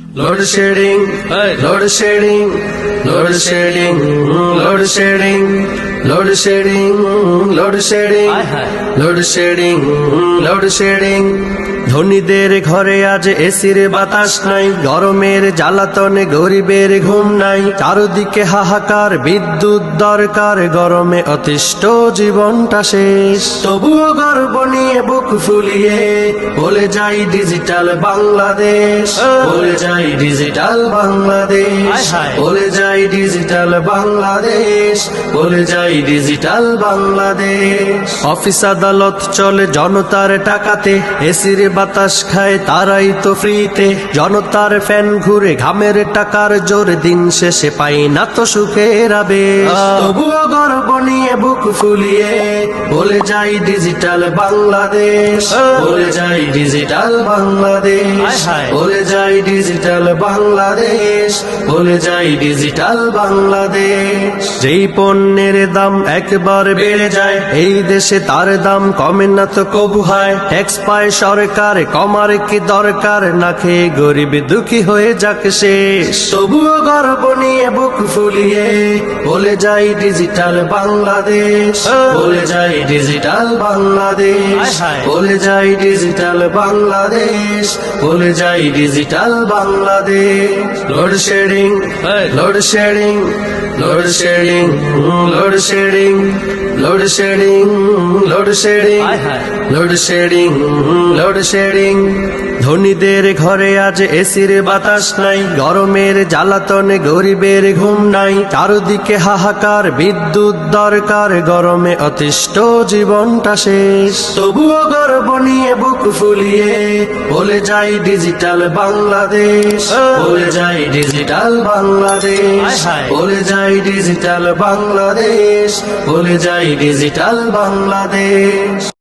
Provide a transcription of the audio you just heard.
Load shedding, load shedding, load shedding, load shedding, load shedding, load shedding, load shedding, load shedding. ধনীদের ঘরে আজ এসির বাতাস নাই, গরমের জ্বালাতনে গরিবের ঘুম নাই, চারদিকে হাহাকার, বিদ্যুৎ দরকার, গরমে অতিষ্ঠ জীবনটা শেষ। তবুও গর্ব নিয়ে বুক ফুলিয়ে বলে যাই ডিজিটাল বাংলাদেশ, বলে যাই ডিজিটাল বাংলাদেশ, বলে যাই ডিজিটাল বাংলাদেশ, বলে যাই ডিজিটাল বাংলাদেশ। অফিস আদালত চলে জনতার টাকাতে, এসির বাতাস খায় তারাই তো ফ্রিতে, জনতার ফ্যান ঘুরে ঘামের টাকার জোর, দিন শেষে পাই না তো সুখের আবেশ। তবুও গর্ব নিয়ে বুক ফুলিয়ে বলে যাই ডিজিটাল বাংলাদেশ, বলে যাই ডিজিটাল বাংলাদেশ, বলে যাই ডিজিটাল বাংলাদেশ, বলে যাই ডিজিটাল বাংলাদেশ। যেই পণ্যের দাম একবার বেড়ে যায়, এই দেশে তার দাম কমে না তো কবু হয়। ট্যাক্স পায় সরকার, কমার কি দরকার, না খেয়ে গরিব দুঃখী হয়ে যাক শেষ। তবুও গর্ব নিয়ে বুক ফুলিয়ে বলে যাই ডিজিটাল বাংলাদেশ, বলে যাই ডিজিটাল বাংলাদেশ, বলে যাই ডিজিটাল বাংলাদেশ, বলে যাই digital Bangladesh. Load shedding, load shedding, load shedding, load shedding, load shedding, load shedding, load shedding, load shedding. ধনীদের ঘরে আজ এসির বাতাস নাই, গরমের জ্বালাতনে গরিবের ঘুম নাই, চারদিকে হাহাকার, বিদ্যুৎ দরকার, গরমে অতিষ্ঠ জীবনটা শেষ। তবুও গর্ব নিয়ে বুক ফুলিয়ে বলে যাই ডিজিটাল বাংলাদেশ, বলে যাই ডিজিটাল বাংলাদেশ, বলে যাই ডিজিটাল বাংলাদেশ, বলে যাই ডিজিটাল বাংলাদেশ।